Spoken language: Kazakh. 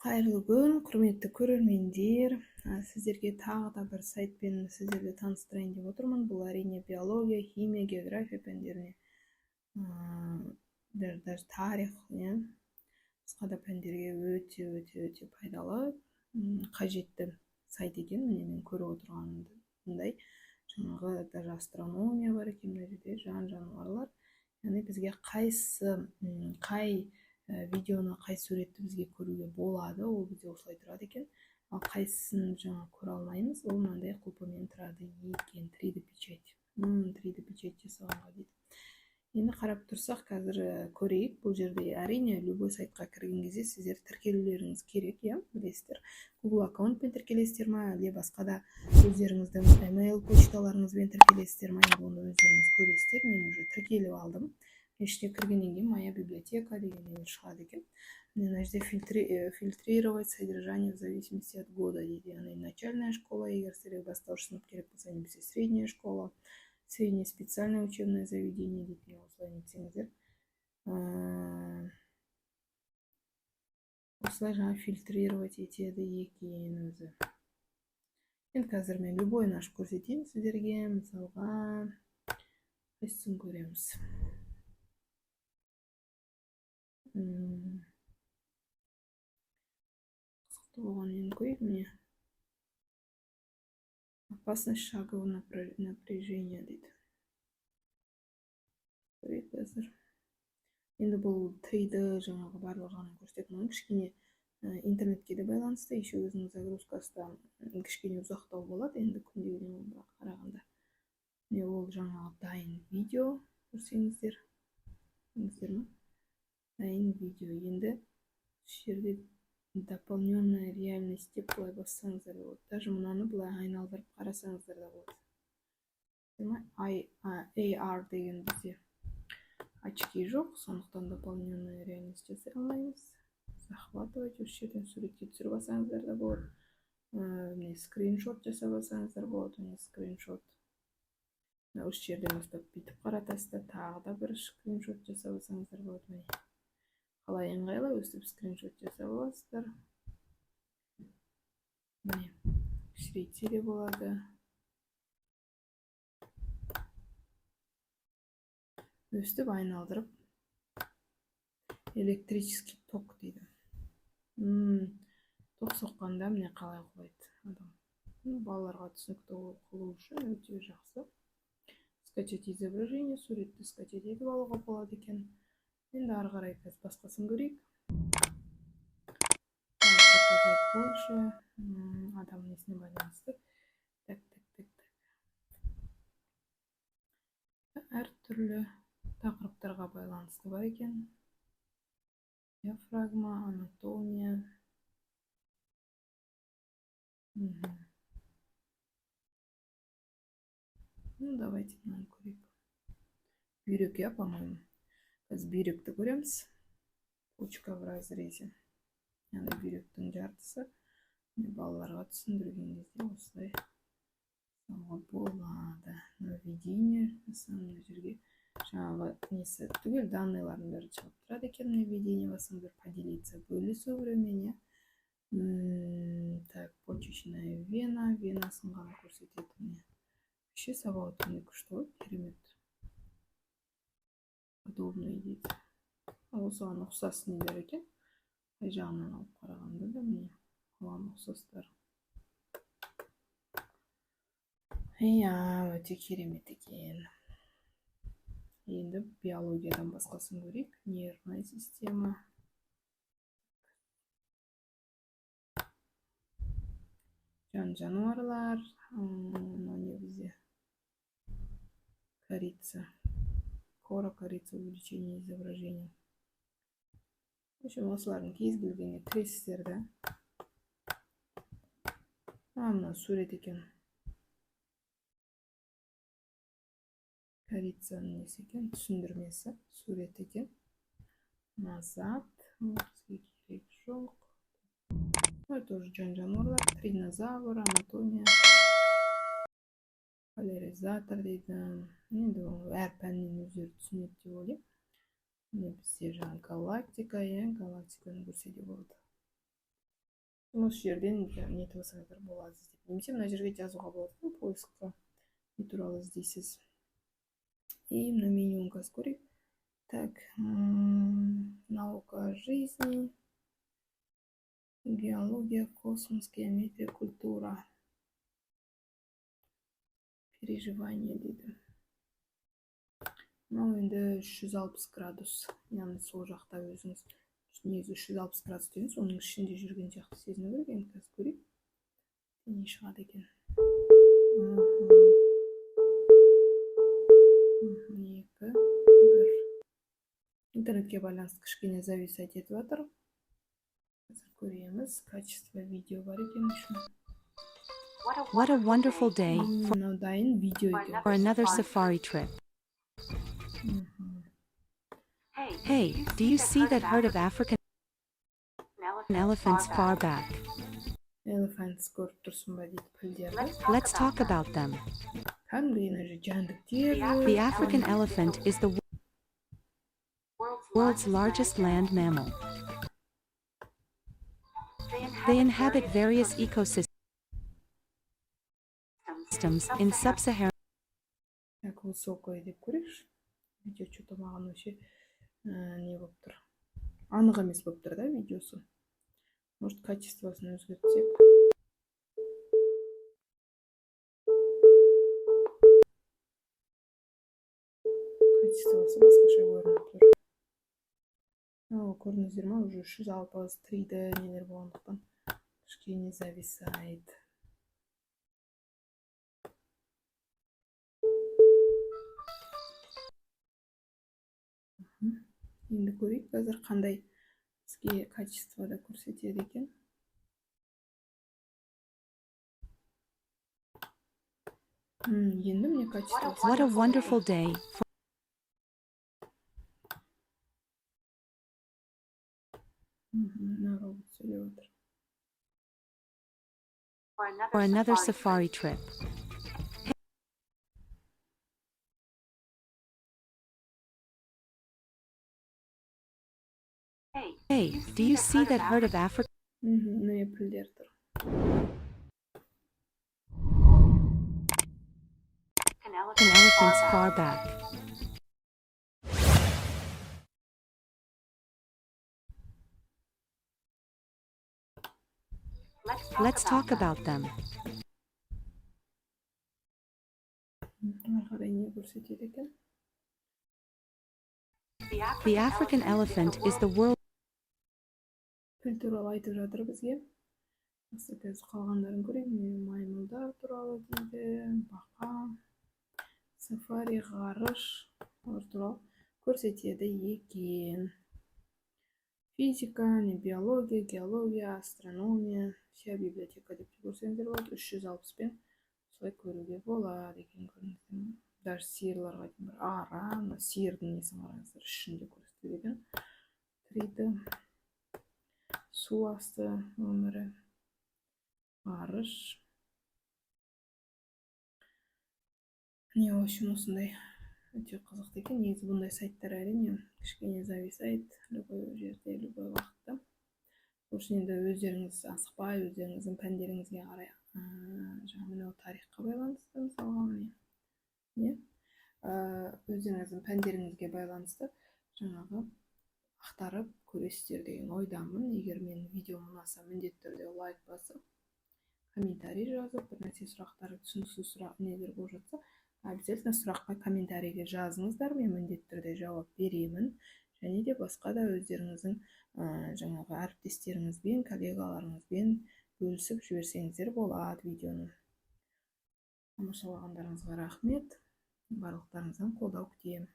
Қайырлы күн, құрметті көрермендер. Сіздерге тағы да бір сайтпен сіздерді таныстырайын деп отырмын. Бұл әрине биология, химия, география пәндеріне, даже тарих, басқа да пәндерге өте пайдалы, қажетті сайт екен. Міне мен көріп отырғанымдай, жаңағы даже астрономия бар екен, мына жерде жан-жануарлар. Яғни бізге қай видеоны, қай суретті бізге көруге болады, ол бізде осылай тұрады екен. Ал қайсысын жаңа көре алмаймыз, ол мынандай құлпымен тұрады екен. 3D печать. 3D печать жасағанға дейді. Енді қарап тұрсақ, қазір көрейік. Бұл жерде әрине любой сайтқа кірген кезде сіздер тіркелулеріңіз керек, білесіздер. Google аккаунтпен тіркелесіздер ма, әлде басқа да өздеріңіздің email почталарыңызбен тіркелесіздер ма, енді оны өздеріңіз көресіздер. Мен уже тіркеліп алдым. Іште кіргеннен кейін моя библиотека деген шығады екен. Мына жерде фильтрировать содержание в зависимости от года дейді. Яғни начальная школа, егер сіздерге бастауыш сынып керек болса, немесе средняя школа, среднее специальное учебное заведение дейді. Осылай нетсеңіздер. Осылай жаңа фильтрировать етеді екен өзі. Енді қазір мен любой наш көрсетейін сіздерге. Мысалға, қайсысын көреміз. Қысқы болған енді көрейік міне. Опасность шагового напряжения дейді. Көрейік қазір. Енді бұл 3D жаңағы барлық жағынан көрсететін, оның кішкене интернетке де байланысты, еще өзінің загрузкасы да кішкене ұзақтау болады, енді күндегіден қарағанда. Міне ол жаңағы дайын видео көрсеңіздер. Дайын видео. Енді жерде дополненная реальность деп былай бассаңыздар болады. Даже мұнаны былай айналдырып қарасаңыздар да болады. AR деген бізде очки жоқ, сондықтан дополненная реальность жасай алмаймыз. Захватывать, осы жерден суретке түсіріп алсаңыздар да болады. Скриншот жасап алсаңыздар болады. Скриншот. Осы жерден бастап бүйтіп қаратасыздар, тағы да бір скриншот жасап алсаңыздар болады. Қалай ыңғайлы, өстіп скриншот жасап аласыздар. Кішірейтсе де болады. Өстіп айналдырып, электрический ток дейді. Ток соққанда міне қалай құлайды адам. Балаларға түсінікті қылу үшін өте жақсы. Скачать изображение, суретті скачать етіп алуға болады екен. Енді ары қарай басқасын көрейік. Больше адам несіне байланысты. Әртүрлі тақырыптарға байланысты бар екен. Диафрагма, анатомия. Давайте мынаны көрейік. Бүйрек, по-моему. Біз бүйректі көреміз. Почка в разрезе. Яғни бүйректің жартысы. Балаларға түсіндірген кезде осылай болады. Наведение. Мына жерге жаңағы несі түгел данныйлардың бәрі шығып тұрады екен. Наведение басыңыздар, поделиться, бөлісу біреумен. Так, почечная вена. Венасын ғана көрсететін. Вообще собой что? Керемет. Удобный дейді. Осыған ұқсас нелер екен. Қай жағынан алып қарағанда да міне оған ұқсастар. Өте керемет екен. Енді биологиядан басқасын көрейік. Нервная система. Жан-жануарлар. Не бізде. Корица. Кора, корица, увеличение изображения. В общем, осылардың кез келгеніне кіресіздер да. Мына сурет екен. Корицаның несі екен, түсіндірмесі, сурет екен. Назад. Бізге керек жоқ. Это тоже жан-жануарлар. Тринозавр, анатомия. Поляризатор дейді. Енді әр пәннен өздері түсінеді деп ойлаймын. Бізде жаңа галактика, галактиканы көрсе де болады. осы жерден нетіп алсаңыздар болады іздеп. Немесе мына жерге жазуға болады, поискқа не туралы іздейсіз. И мына менюін қазір көрейік. Так, наука жизни, биология, космос, геометрия, культура, переживание дейді. Мынау енді 360 градус, яғни сол жақта өзіңіз негізі 360 градус деген соның ішінде жүрген сияқты сезіну керек. Енді қазір көрейік, не шығады екен. 2, 1. Интернетке байланысты кішкене зависать етіп жатыр. Қазір көреміз, качество видео бар екен үшін. What a wonderful day Мынау дайын видео екен. for another safari trip. Hey, do you see that herd of African elephants far back? Elephants көріп тұрсың ба дейді пілдерді. Let's talk about them. Кәдімгі жәндіктер. The African elephant is the world's largest land mammal. They inhabit various ecosystems in sub-Saharan Так, высокое деп көрейікші. Видео что-то маған вообще не болып тұр. Анық емес болып тұр да видеосы. Может, качествосын өзгертсек. Качествосы басқаша көрініп тұр. Көрдіңіздер ма, уже 3D нелер болғандықтан кішкене зависает. Енді көрейік, қазір қандай бізге качествода көрсетеді екен. Енді міне качествосы. What a wonderful day for another safari trip. Hey, do you see that herd of African elephants far back? Let's talk about them. The African elephant is the world. Піл туралы айтып жатыр бізге. Қазір қалғандарын көрейік. Маймылдар туралы дейді, бақа, сафари, ғарыш туралы көрсетеді екен. Физика, биология, геология, астрономия, вся библиотека деп көрсеңіздер болады. 360-пен солай көруге болады екен. Даже сиырларға дейін бір ара, сиырдың несін қараңыздар, ішінде көрсетеді екен. 3D су асты өмірі, ғарыш. Не, в общем, осындай өте қызықты екен. Негізі бұндай сайттар әрине кішкене зависает любой жерде, любой уақытта. Сосын енді өздеріңіз асықпай, өздеріңіздің пәндеріңізге қарай, жаңағы тарихқа байланысты, мысалға міне, өздеріңіздің пәндеріңізге байланысты жаңағы ақтарып көресіздер деген ойдамын. Егер мен видео ұнаса, міндетті түрде лайк басып, комментарий жазып, бір нәрсе сұрақтар, түсініксіз сұрақ нелер болып жатса, обязательно сұраққа комментарийге жазыңыздар, мен міндетті түрде жауап беремін. Және де басқа да өздеріңіздің жаңағы әріптестеріңізбен, коллегаларыңызбен бөлісіп жіберсеңіздер болады видеоны. Тамашалағандарыңызға рахмет. Барлықтарыңыздан қолдау күтемін.